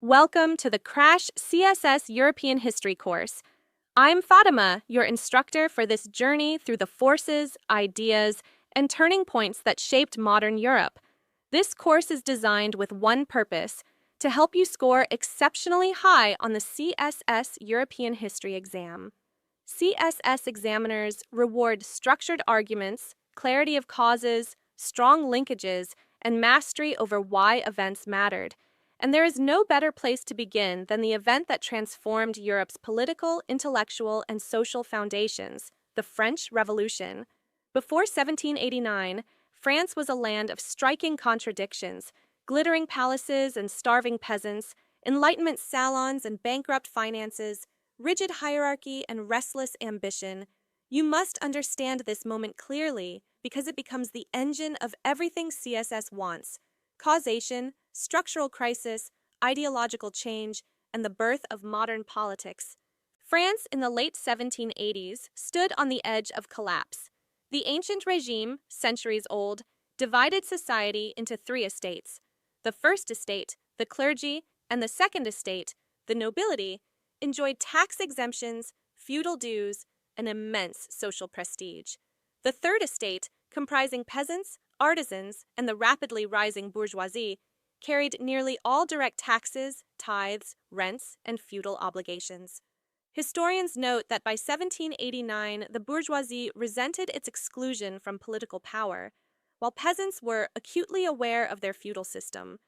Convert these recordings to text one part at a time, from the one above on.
Welcome to the Crash CSS European History course. I'm Fatima, your instructor for this journey through the forces, ideas, and turning points that shaped modern Europe. This course is designed with one purpose: to help you score exceptionally high on the CSS European History exam. CSS examiners reward structured arguments, clarity of causes, strong linkages, and mastery over why events mattered. And there is no better place to begin than the event that transformed Europe's political, intellectual, and social foundations, the French Revolution. Before 1789, France was a land of striking contradictions: glittering palaces and starving peasants, Enlightenment salons and bankrupt finances, rigid hierarchy and restless ambition. You must understand this moment clearly because it becomes the engine of everything CSS wants: causation, structural crisis, ideological change, and the birth of modern politics. France in the late 1780s stood on the edge of collapse. The ancient regime, centuries old, divided society into three estates. The first estate, the clergy, and the second estate, the nobility, enjoyed tax exemptions, feudal dues, and immense social prestige. The third estate, comprising peasants, artisans, and the rapidly rising bourgeoisie, carried nearly all direct taxes, tithes, rents, and feudal obligations. Historians note that by 1789, the bourgeoisie resented its exclusion from political power, while peasants were acutely aware of their feudal system.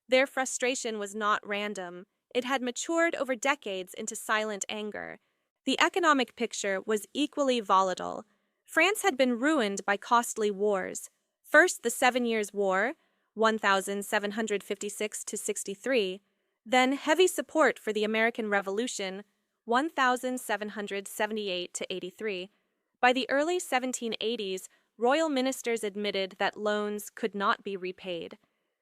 Their frustration was not random. It had matured over decades into silent anger. The economic picture was equally volatile. France had been ruined by costly wars. First, the 7 Years' War, 1756 to 63, then heavy support for the American Revolution, 1778 to 83. By the early 1780s, royal ministers admitted that loans could not be repaid.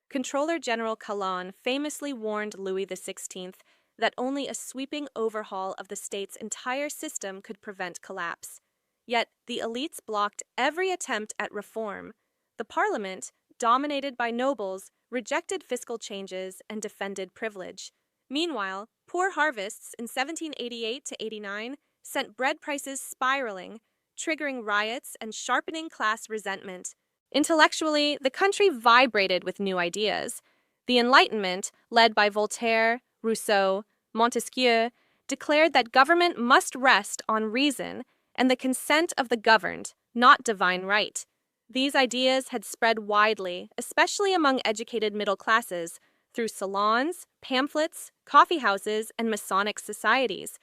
Controller General Calonne famously warned Louis XVI that only a sweeping overhaul of the state's entire system could prevent collapse. Yet the elites blocked every attempt at reform. The parliament, dominated by nobles, rejected fiscal changes and defended privilege. Meanwhile, poor harvests in 1788 to 89 sent bread prices spiraling, triggering riots and sharpening class resentment. Intellectually, the country vibrated with new ideas. The Enlightenment, led by Voltaire, Rousseau, Montesquieu, declared that government must rest on reason and the consent of the governed, not divine right. These ideas had spread widely, especially among educated middle classes, through salons, pamphlets, coffee houses, and Masonic societies.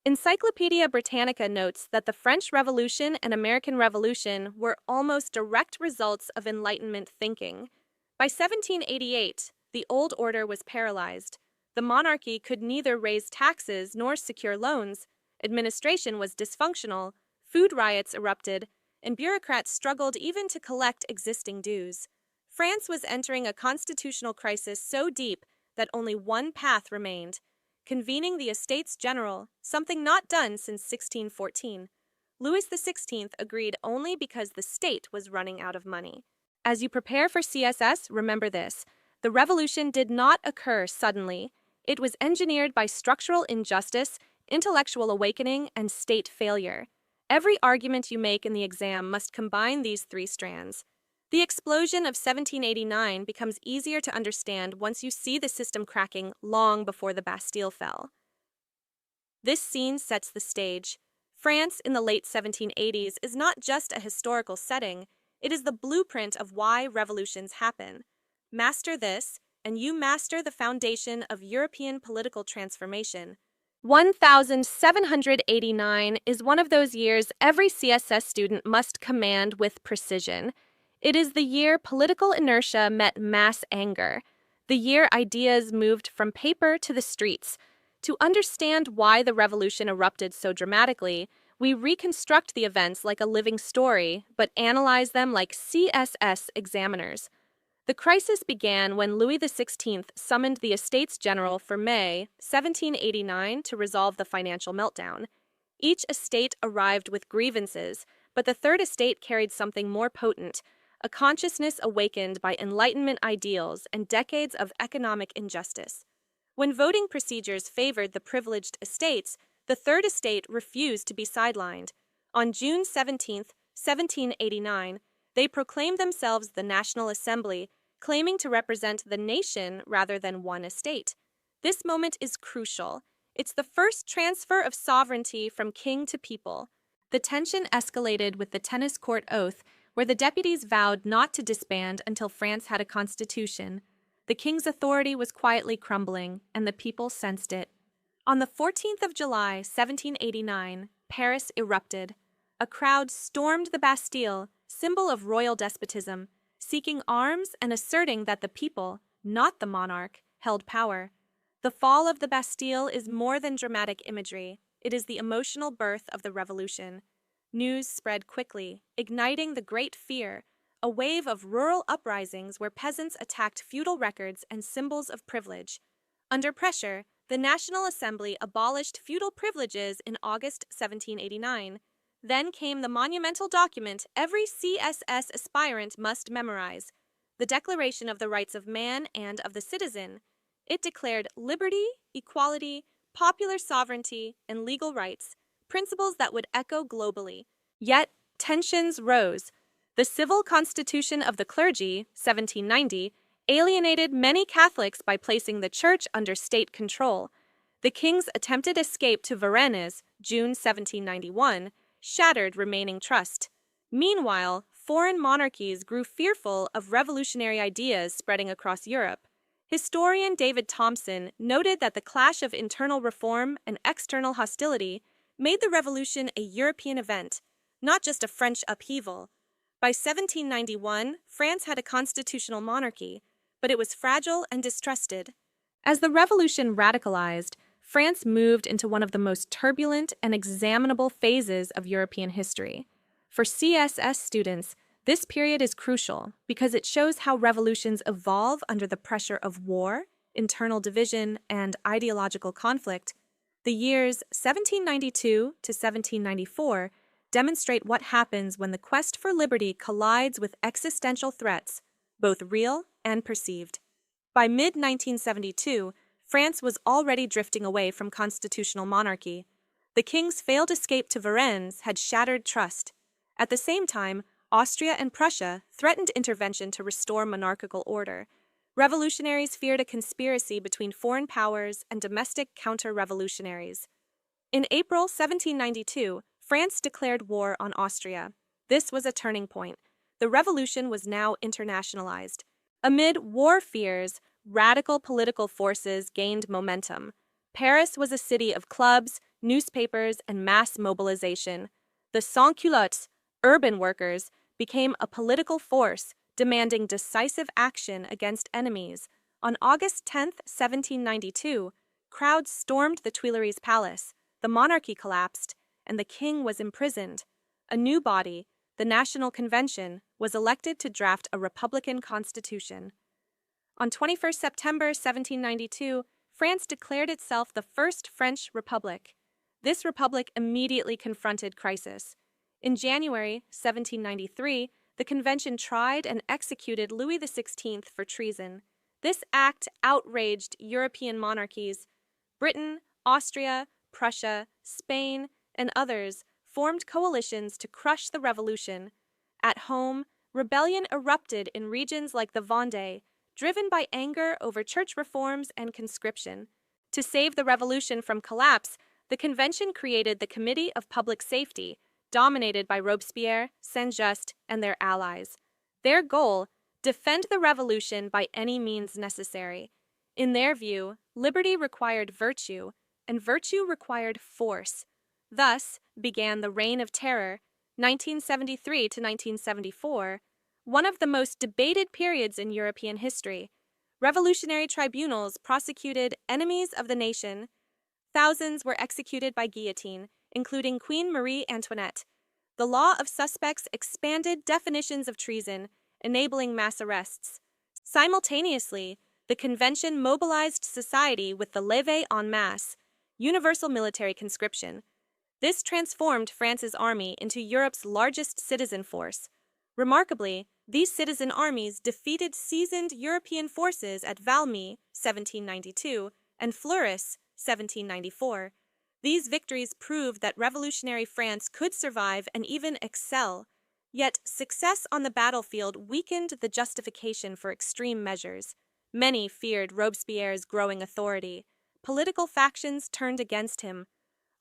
Encyclopedia Britannica notes that the French Revolution and American Revolution were almost direct results of Enlightenment thinking. By 1788, the old order was paralyzed. The monarchy could neither raise taxes nor secure loans. Administration was dysfunctional, food riots erupted, and bureaucrats struggled even to collect existing dues. France was entering a constitutional crisis so deep that only one path remained: convening the Estates General, something not done since 1614. Louis XVI agreed only because the state was running out of money. As you prepare for CSS, remember this: the revolution did not occur suddenly. It was engineered by structural injustice, intellectual awakening, and state failure. Every argument you make in the exam must combine these three strands. The explosion of 1789 becomes easier to understand once you see the system cracking long before the Bastille fell. This scene sets the stage. France in the late 1780s is not just a historical setting, it is the blueprint of why revolutions happen. Master this, and you master the foundation of European political transformation. 1789 is one of those years every CSS student must command with precision. It is the year political inertia met mass anger, the year ideas moved from paper to the streets. To understand why the revolution erupted so dramatically, we reconstruct the events like a living story, but analyze them like CSS examiners. The crisis began when Louis XVI summoned the Estates General for May 1789 to resolve the financial meltdown. Each estate arrived with grievances, but the Third Estate carried something more potent: a consciousness awakened by Enlightenment ideals and decades of economic injustice. When voting procedures favored the privileged estates, the Third Estate refused to be sidelined. On June 17, 1789, they proclaimed themselves the National Assembly, claiming to represent the nation rather than one estate. This moment is crucial. It's the first transfer of sovereignty from king to people. The tension escalated with the tennis court oath, where the deputies vowed not to disband until France had a constitution. The king's authority was quietly crumbling, and the people sensed it. On the 14th of July, 1789, Paris erupted. A crowd stormed the Bastille, symbol of royal despotism, seeking arms and asserting that the people, not the monarch, held power. The fall of the Bastille is more than dramatic imagery. It is the emotional birth of the revolution. News spread quickly, igniting the Great Fear, a wave of rural uprisings where peasants attacked feudal records and symbols of privilege. Under pressure, the National Assembly abolished feudal privileges in August 1789. Then came the monumental document every CSS aspirant must memorize, the Declaration of the Rights of Man and of the Citizen. It declared liberty, equality, popular sovereignty, and legal rights, principles that would echo globally. Yet, tensions rose. The Civil Constitution of the Clergy, 1790, alienated many Catholics by placing the church under state control. The king's attempted escape to Varennes, June 1791, shattered remaining trust. Meanwhile, foreign monarchies grew fearful of revolutionary ideas spreading across Europe. Historian David Thompson noted that the clash of internal reform and external hostility made the revolution a European event, not just a French upheaval. By 1791, France had a constitutional monarchy, but it was fragile and distrusted. As the revolution radicalized, France moved into one of the most turbulent and examinable phases of European history. For CSS students, this period is crucial because it shows how revolutions evolve under the pressure of war, internal division, and ideological conflict. The years 1792 to 1794 demonstrate what happens when the quest for liberty collides with existential threats, both real and perceived. By mid-1972, France was already drifting away from constitutional monarchy. The king's failed escape to Varennes had shattered trust. At the same time, Austria and Prussia threatened intervention to restore monarchical order. Revolutionaries feared a conspiracy between foreign powers and domestic counter-revolutionaries. In April 1792, France declared war on Austria. This was a turning point. The revolution was now internationalized. Amid war fears, radical political forces gained momentum. Paris was a city of clubs, newspapers, and mass mobilization. The sans-culottes, urban workers, became a political force, demanding decisive action against enemies. On August 10, 1792, crowds stormed the Tuileries Palace, the monarchy collapsed, and the king was imprisoned. A new body, the National Convention, was elected to draft a republican constitution. On 21 September 1792, France declared itself the First French Republic. This republic immediately confronted crisis. In January 1793, the convention tried and executed Louis XVI for treason. This act outraged European monarchies. Britain, Austria, Prussia, Spain, and others formed coalitions to crush the revolution. At home, rebellion erupted in regions like the Vendée, driven by anger over church reforms and conscription. To save the revolution from collapse, the convention created the Committee of Public Safety, dominated by Robespierre, Saint-Just, and their allies. Their goal: defend the revolution by any means necessary. In their view, liberty required virtue, and virtue required force. Thus began the Reign of Terror, 1973 to 1974, one of the most debated periods in European history. Revolutionary tribunals prosecuted enemies of the nation. Thousands were executed by guillotine, including Queen Marie Antoinette. The law of suspects expanded definitions of treason, enabling mass arrests. Simultaneously, the convention mobilized society with the levée en masse, universal military conscription. This transformed France's army into Europe's largest citizen force. Remarkably, these citizen armies defeated seasoned European forces at Valmy, 1792, and Fleurus, 1794. These victories proved that revolutionary France could survive and even excel. Yet, success on the battlefield weakened the justification for extreme measures. Many feared Robespierre's growing authority. Political factions turned against him.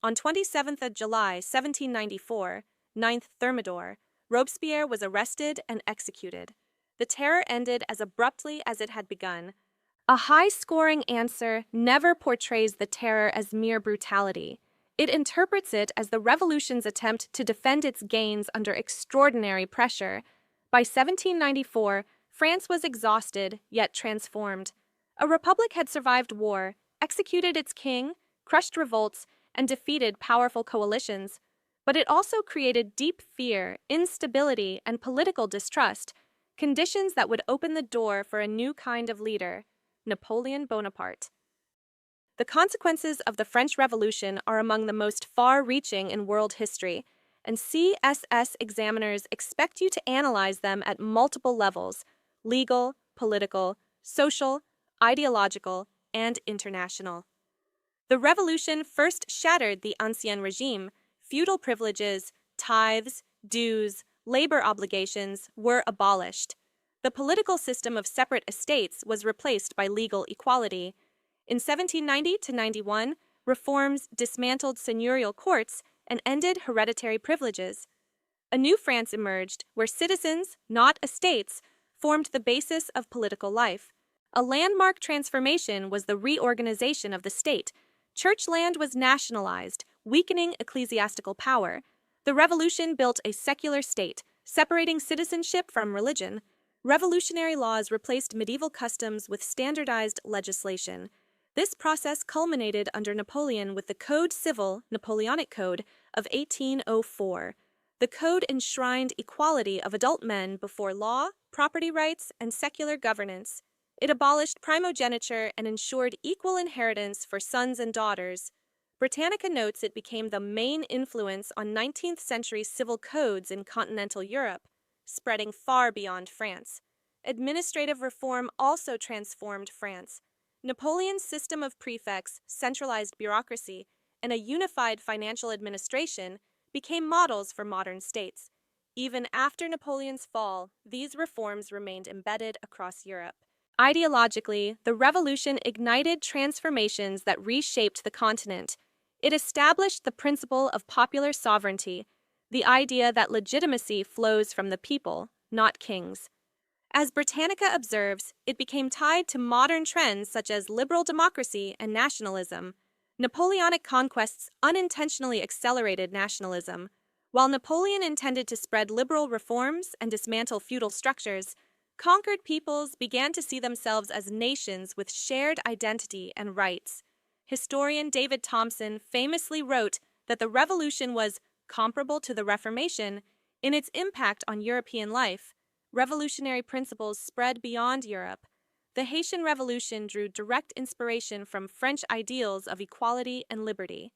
On 27th of July, 1794, 9th Thermidor, Robespierre was arrested and executed. The terror ended as abruptly as it had begun. A high-scoring answer never portrays the terror as mere brutality. It interprets it as the revolution's attempt to defend its gains under extraordinary pressure. By 1794, France was exhausted, yet transformed. A republic had survived war, executed its king, crushed revolts, and defeated powerful coalitions. But it also created deep fear, instability, and political distrust, conditions that would open the door for a new kind of leader, Napoleon Bonaparte. The consequences of the French Revolution are among the most far-reaching in world history, and CSS examiners expect you to analyze them at multiple levels: legal, political, social, ideological, and international. The revolution first shattered the Ancien Regime. Feudal privileges, tithes, dues, labor obligations were abolished. The political system of separate estates was replaced by legal equality. In 1790 to 91, reforms dismantled seigneurial courts and ended hereditary privileges. A new France emerged where citizens, not estates, formed the basis of political life. A landmark transformation was the reorganization of the state. Church land was nationalized, weakening ecclesiastical power. The revolution built a secular state, separating citizenship from religion. Revolutionary laws replaced medieval customs with standardized legislation. This process culminated under Napoleon with the Code Civil, Napoleonic Code, of 1804. The code enshrined equality of adult men before law, property rights, and secular governance. It abolished primogeniture and ensured equal inheritance for sons and daughters. Britannica notes it became the main influence on 19th-century civil codes in continental Europe, spreading far beyond France. Administrative reform also transformed France. Napoleon's system of prefects, centralized bureaucracy, and a unified financial administration became models for modern states. Even after Napoleon's fall, these reforms remained embedded across Europe. Ideologically, the revolution ignited transformations that reshaped the continent. It established the principle of popular sovereignty, the idea that legitimacy flows from the people, not kings. As Britannica observes, it became tied to modern trends such as liberal democracy and nationalism. Napoleonic conquests unintentionally accelerated nationalism. While Napoleon intended to spread liberal reforms and dismantle feudal structures, conquered peoples began to see themselves as nations with shared identity and rights. Historian David Thompson famously wrote that the revolution was comparable to the Reformation in its impact on European life. Revolutionary principles spread beyond Europe. The Haitian Revolution drew direct inspiration from French ideals of equality and liberty.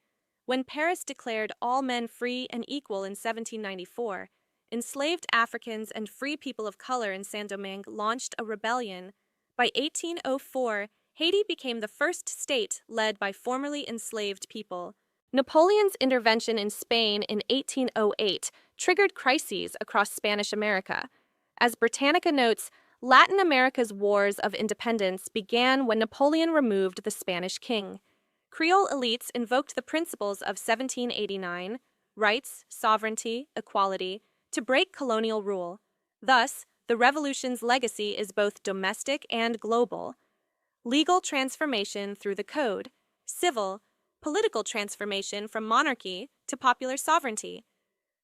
When Paris declared all men free and equal in 1794, enslaved Africans and free people of color in Saint-Domingue launched a rebellion. By 1804, Haiti became the first state led by formerly enslaved people. Napoleon's intervention in Spain in 1808 triggered crises across Spanish America. As Britannica notes, Latin America's wars of independence began when Napoleon removed the Spanish king. Creole elites invoked the principles of 1789, rights, sovereignty, equality, to break colonial rule. Thus, the revolution's legacy is both domestic and global. Legal transformation through the code, civil, political transformation from monarchy to popular sovereignty,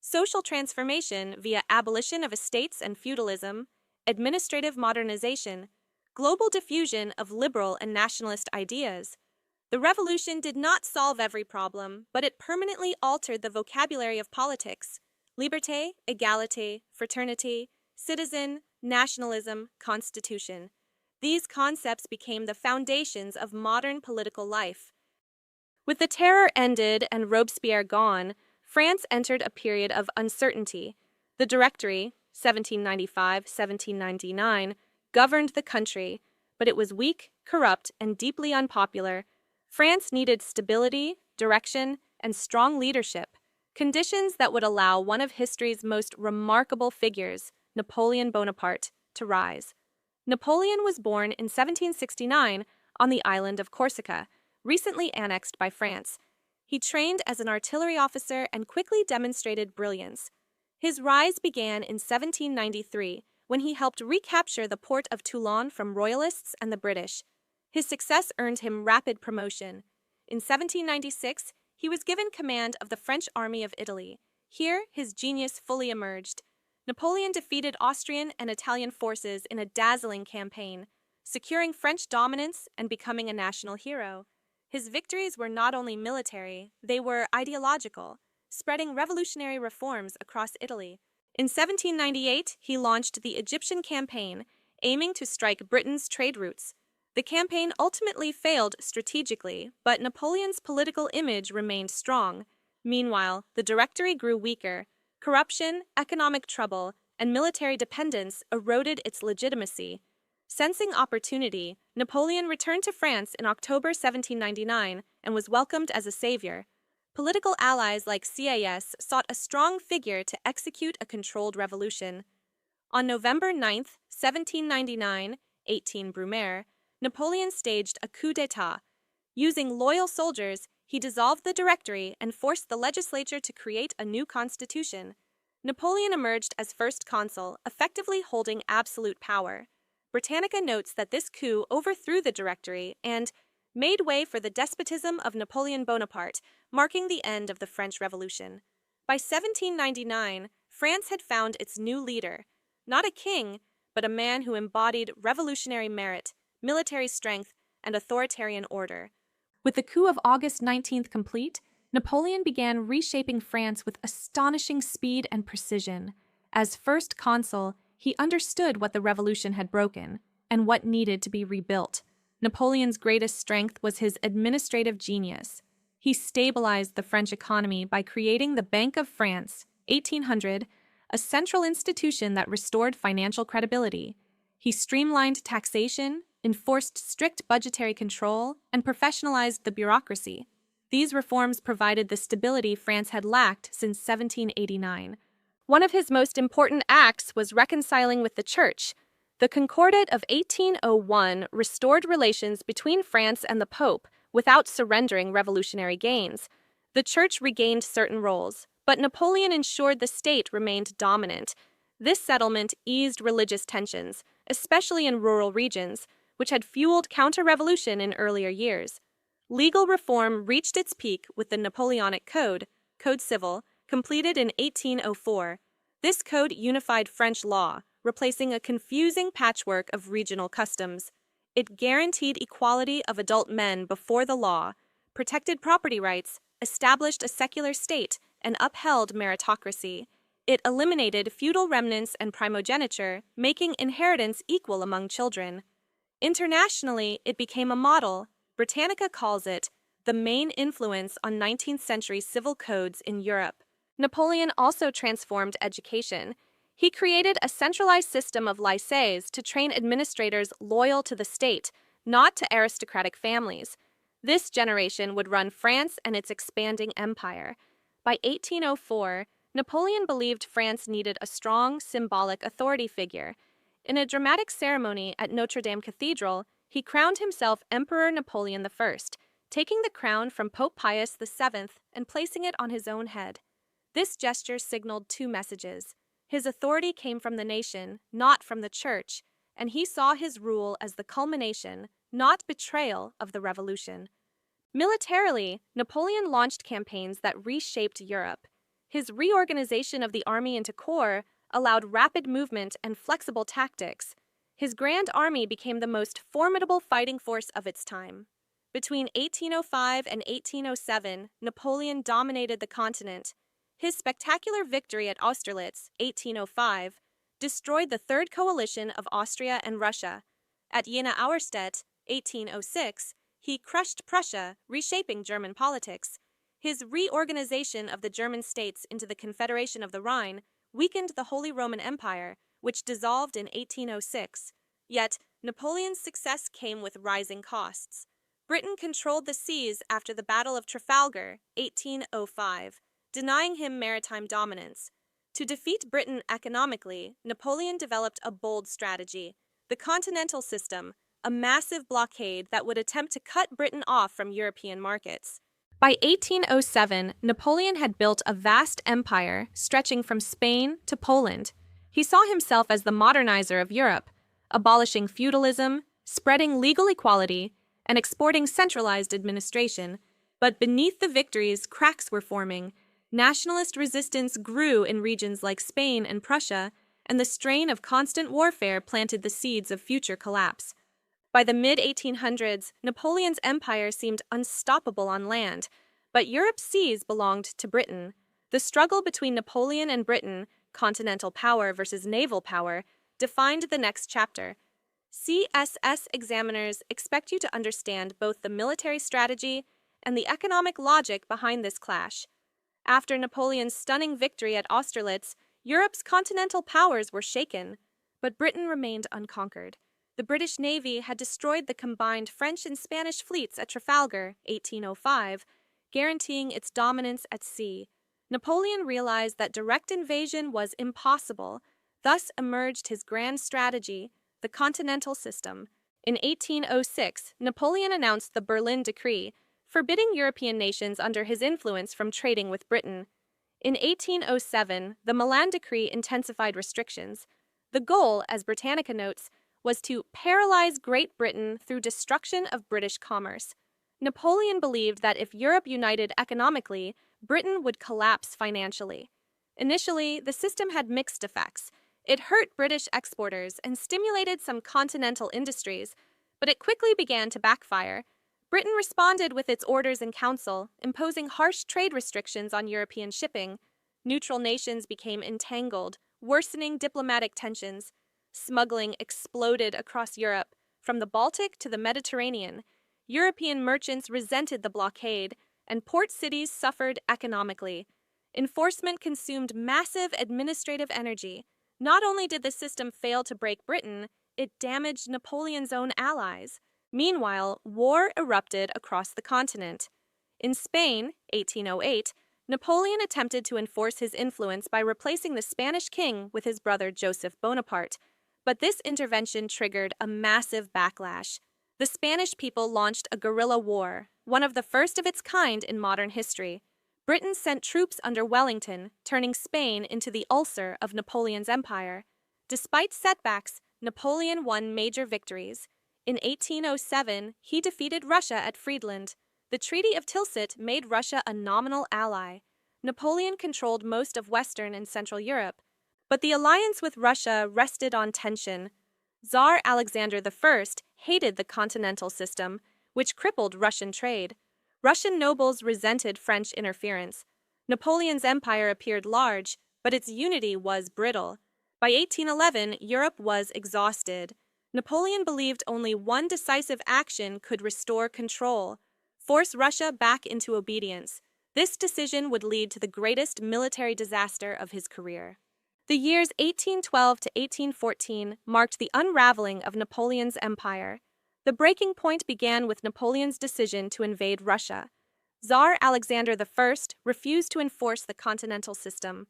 social transformation via abolition of estates and feudalism, administrative modernization, global diffusion of liberal and nationalist ideas. The revolution did not solve every problem, but it permanently altered the vocabulary of politics: liberté, égalité, fraternité, citizen, nationalism, constitution. These concepts became the foundations of modern political life. With the terror ended and Robespierre gone, France entered a period of uncertainty. The Directory, 1795-1799, governed the country, but it was weak, corrupt, and deeply unpopular. France needed stability, direction, and strong leadership, conditions that would allow one of history's most remarkable figures, Napoleon Bonaparte, to rise. Napoleon was born in 1769 on the island of Corsica, recently annexed by France. He trained as an artillery officer and quickly demonstrated brilliance. His rise began in 1793 when he helped recapture the port of Toulon from Royalists and the British. His success earned him rapid promotion. In 1796, he was given command of the French army of Italy. Here, his genius fully emerged. Napoleon defeated Austrian and Italian forces in a dazzling campaign, securing French dominance and becoming a national hero. His victories were not only military, they were ideological, spreading revolutionary reforms across Italy. In 1798, he launched the Egyptian campaign, aiming to strike Britain's trade routes. The campaign ultimately failed strategically, but Napoleon's political image remained strong. Meanwhile, the Directory grew weaker. Corruption, economic trouble, and military dependence eroded its legitimacy. Sensing opportunity, Napoleon returned to France in October 1799 and was welcomed as a savior. Political allies like CAS sought a strong figure to execute a controlled revolution. On November 9, 1799, 18 Brumaire, Napoleon staged a coup d'état. Using loyal soldiers, he dissolved the Directory and forced the legislature to create a new constitution. Napoleon emerged as first consul, effectively holding absolute power. Britannica notes that this coup overthrew the Directory and made way for the despotism of Napoleon Bonaparte, marking the end of the French Revolution. By 1799, France had found its new leader, not a king, but a man who embodied revolutionary merit, military strength, and authoritarian order. With the coup of August 19th complete, Napoleon began reshaping France with astonishing speed and precision. As first consul, he understood what the revolution had broken and what needed to be rebuilt. Napoleon's greatest strength was his administrative genius. He stabilized the French economy by creating the Bank of France, 1800, a central institution that restored financial credibility. He streamlined taxation, enforced strict budgetary control, and professionalized the bureaucracy. These reforms provided the stability France had lacked since 1789. One of his most important acts was reconciling with the Church. The Concordat of 1801 restored relations between France and the Pope without surrendering revolutionary gains. The Church regained certain roles, but Napoleon ensured the state remained dominant. This settlement eased religious tensions, especially in rural regions, which had fueled counter-revolution in earlier years. Legal reform reached its peak with the Napoleonic Code, Code Civil, completed in 1804. This code unified French law, replacing a confusing patchwork of regional customs. It guaranteed equality of adult men before the law, protected property rights, established a secular state, and upheld meritocracy. It eliminated feudal remnants and primogeniture, making inheritance equal among children. Internationally, it became a model. Britannica calls it the main influence on 19th century civil codes in Europe. Napoleon also transformed education. He created a centralized system of lycées to train administrators loyal to the state, not to aristocratic families. This generation would run France and its expanding empire. By 1804, Napoleon believed France needed a strong, symbolic authority figure. In a dramatic ceremony at Notre Dame Cathedral, he crowned himself Emperor Napoleon I, taking the crown from Pope Pius VII and placing it on his own head. This gesture signaled two messages. His authority came from the nation, not from the church, and he saw his rule as the culmination, not betrayal, of the revolution. Militarily, Napoleon launched campaigns that reshaped Europe. His reorganization of the army into corps allowed rapid movement and flexible tactics. His Grand Army became the most formidable fighting force of its time. Between 1805 and 1807, Napoleon dominated the continent. His spectacular victory at Austerlitz, 1805, destroyed the Third Coalition of Austria and Russia. At Jena Auerstedt, 1806, he crushed Prussia, reshaping German politics. His reorganization of the German states into the Confederation of the Rhine weakened the Holy Roman Empire, which dissolved in 1806. Yet, Napoleon's success came with rising costs. Britain controlled the seas after the Battle of Trafalgar, 1805, denying him maritime dominance. To defeat Britain economically, Napoleon developed a bold strategy: the continental system, a massive blockade that would attempt to cut Britain off from European markets. By 1807, Napoleon had built a vast empire stretching from Spain to Poland. He saw himself as the modernizer of Europe, abolishing feudalism, spreading legal equality, and exporting centralized administration. But beneath the victories, cracks were forming. Nationalist resistance grew in regions like Spain and Prussia, and the strain of constant warfare planted the seeds of future collapse. By the mid-1800s, Napoleon's empire seemed unstoppable on land, but Europe's seas belonged to Britain. The struggle between Napoleon and Britain, continental power versus naval power, defined the next chapter. CSS examiners expect you to understand both the military strategy and the economic logic behind this clash. After Napoleon's stunning victory at Austerlitz, Europe's continental powers were shaken, but Britain remained unconquered. The British Navy had destroyed the combined French and Spanish fleets at Trafalgar, 1805, guaranteeing its dominance at sea. Napoleon realized that direct invasion was impossible, thus emerged his grand strategy, the continental system. In 1806, Napoleon announced the Berlin Decree, forbidding European nations under his influence from trading with Britain. In 1807, the Milan Decree intensified restrictions. The goal, as Britannica notes, was to paralyze Great Britain through destruction of British commerce. Napoleon believed that if Europe united economically, Britain would collapse financially. Initially, the system had mixed effects. It hurt British exporters and stimulated some continental industries, but it quickly began to backfire. Britain responded with its Orders in Council, imposing harsh trade restrictions on European shipping. Neutral nations became entangled, worsening diplomatic tensions. Smuggling exploded across Europe, from the Baltic to the Mediterranean. European merchants resented the blockade, and port cities suffered economically. Enforcement consumed massive administrative energy. Not only did the system fail to break Britain, it damaged Napoleon's own allies. Meanwhile, war erupted across the continent. In Spain, 1808, Napoleon attempted to enforce his influence by replacing the Spanish king with his brother Joseph Bonaparte. But this intervention triggered a massive backlash. The Spanish people launched a guerrilla war, one of the first of its kind in modern history. Britain sent troops under Wellington, turning Spain into the ulcer of Napoleon's empire. Despite setbacks, Napoleon won major victories. In 1807, he defeated Russia at Friedland. The Treaty of Tilsit made Russia a nominal ally. Napoleon controlled most of Western and Central Europe. But the alliance with Russia rested on tension. Tsar Alexander I hated the continental system, which crippled Russian trade. Russian nobles resented French interference. Napoleon's empire appeared large, but its unity was brittle. By 1811, Europe was exhausted. Napoleon believed only one decisive action could restore control: force Russia back into obedience. This decision would lead to the greatest military disaster of his career. The years 1812 to 1814 marked the unraveling of Napoleon's empire. The breaking point began with Napoleon's decision to invade Russia. Tsar Alexander I refused to enforce the continental system.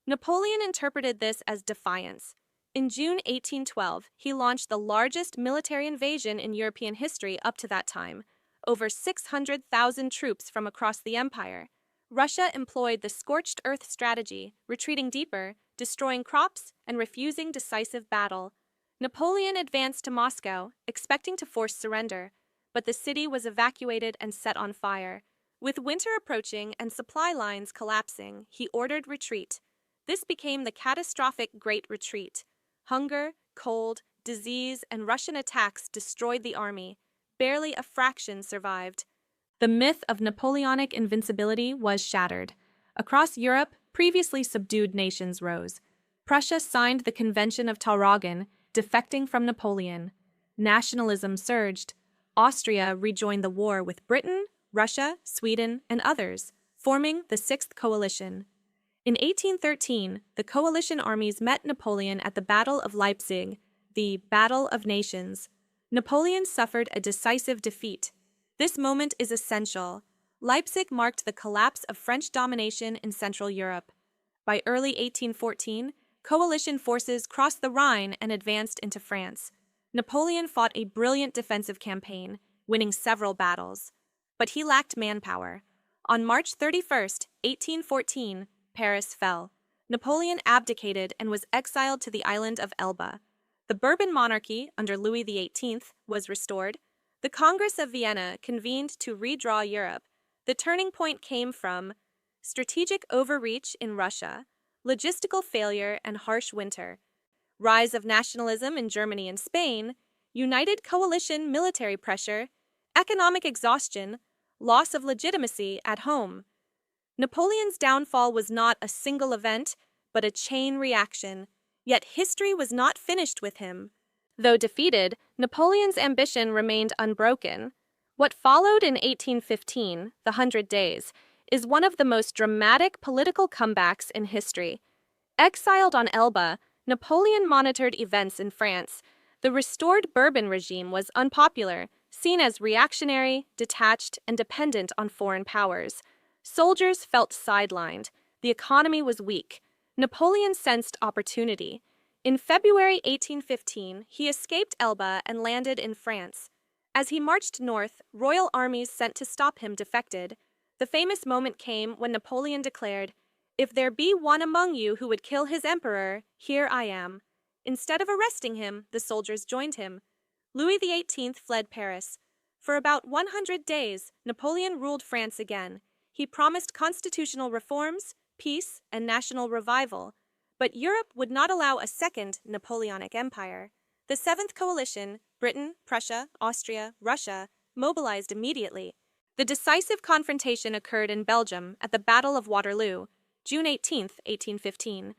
Napoleon interpreted this as defiance. In June 1812, he launched the largest military invasion in European history up to that time, over 600,000 troops from across the empire. Russia employed the scorched earth strategy, retreating deeper, destroying crops, and refusing decisive battle. Napoleon advanced to Moscow, expecting to force surrender, but the city was evacuated and set on fire. With winter approaching and supply lines collapsing, he ordered retreat. This became the catastrophic Great Retreat. Hunger, cold, disease, and Russian attacks destroyed the army. Barely a fraction survived. The myth of Napoleonic invincibility was shattered. Across Europe, previously subdued nations rose. Prussia signed the Convention of Tauroggen, defecting from Napoleon. Nationalism surged. Austria rejoined the war with Britain, Russia, Sweden, and others, forming the Sixth Coalition. In 1813, the coalition armies met Napoleon at the Battle of Leipzig, the Battle of Nations. Napoleon suffered a decisive defeat. This moment is essential. Leipzig marked the collapse of French domination in Central Europe. By early 1814, coalition forces crossed the Rhine and advanced into France. Napoleon fought a brilliant defensive campaign, winning several battles. But he lacked manpower. On March 31, 1814, Paris fell. Napoleon abdicated and was exiled to the island of Elba. The Bourbon monarchy, under Louis XVIII, was restored. The Congress of Vienna convened to redraw Europe. The turning point came from strategic overreach in Russia, logistical failure and harsh winter, rise of nationalism in Germany and Spain, united coalition military pressure, economic exhaustion, loss of legitimacy at home. Napoleon's downfall was not a single event, but a chain reaction. Yet history was not finished with him. Though defeated, Napoleon's ambition remained unbroken. What followed in 1815, the 100 Days, is one of the most dramatic political comebacks in history. Exiled on Elba, Napoleon monitored events in France. The restored Bourbon regime was unpopular, seen as reactionary, detached, and dependent on foreign powers. Soldiers felt sidelined. The economy was weak. Napoleon sensed opportunity. In February 1815, he escaped Elba and landed in France. As he marched north, royal armies sent to stop him defected. The famous moment came when Napoleon declared, "If there be one among you who would kill his emperor, here I am." Instead of arresting him, the soldiers joined him. Louis XVIII fled Paris. For about 100 days, Napoleon ruled France again. He promised constitutional reforms, peace, and national revival. But Europe would not allow a second Napoleonic Empire. The Seventh Coalition, Britain, Prussia, Austria, Russia, mobilized immediately. The decisive confrontation occurred in Belgium at the Battle of Waterloo, June 18, 1815.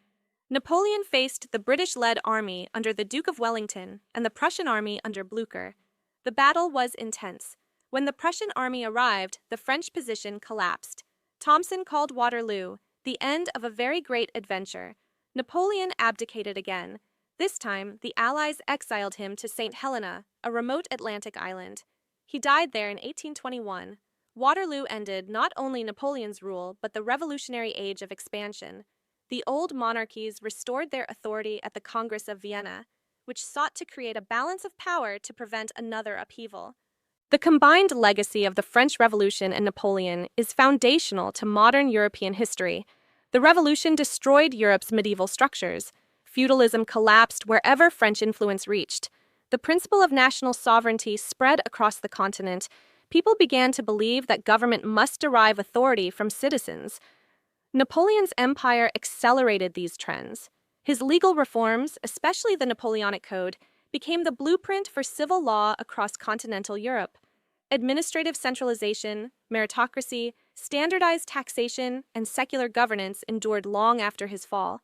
Napoleon faced the British-led army under the Duke of Wellington and the Prussian army under Blucher. The battle was intense. When the Prussian army arrived, the French position collapsed. Thomson called Waterloo the end of a very great adventure. Napoleon abdicated again. This time, the Allies exiled him to St. Helena, a remote Atlantic island. He died there in 1821. Waterloo ended not only Napoleon's rule, but the revolutionary age of expansion. The old monarchies restored their authority at the Congress of Vienna, which sought to create a balance of power to prevent another upheaval. The combined legacy of the French Revolution and Napoleon is foundational to modern European history. The revolution destroyed Europe's medieval structures. Feudalism collapsed wherever French influence reached. The principle of national sovereignty spread across the continent. People began to believe that government must derive authority from citizens. Napoleon's empire accelerated these trends. His legal reforms, especially the Napoleonic Code, became the blueprint for civil law across continental Europe. Administrative centralization, meritocracy, standardized taxation, and secular governance endured long after his fall.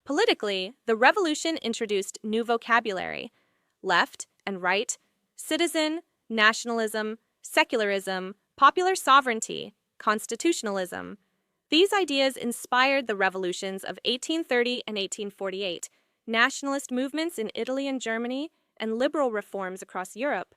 Politically, the revolution introduced new vocabulary: left and right, citizen, nationalism, secularism, popular sovereignty, constitutionalism. These ideas inspired the revolutions of 1830 and 1848, nationalist movements in Italy and Germany, and liberal reforms across Europe.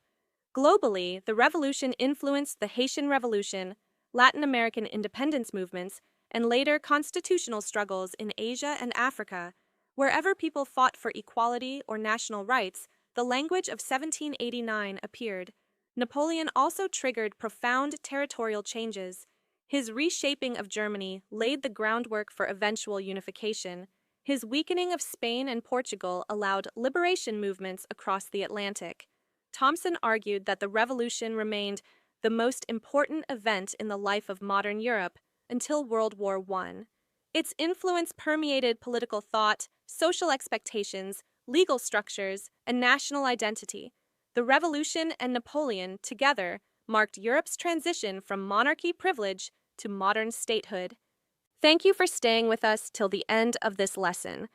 Globally, the revolution influenced the Haitian Revolution, Latin American independence movements, and later constitutional struggles in Asia and Africa. Wherever people fought for equality or national rights, the language of 1789 appeared. Napoleon also triggered profound territorial changes. His reshaping of Germany laid the groundwork for eventual unification. His weakening of Spain and Portugal allowed liberation movements across the Atlantic. Thomson argued that the revolution remained the most important event in the life of modern Europe until World War I. Its influence permeated political thought, social expectations, legal structures, and national identity. The revolution and Napoleon, together, marked Europe's transition from monarchy privilege to modern statehood. Thank you for staying with us till the end of this lesson.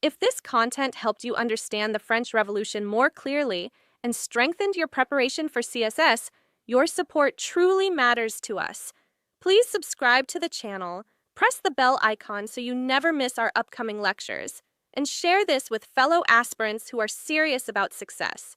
If this content helped you understand the French Revolution more clearly and strengthened your preparation for CSS, your support truly matters to us. Please subscribe to the channel, press the bell icon so you never miss our upcoming lectures, and share this with fellow aspirants who are serious about success.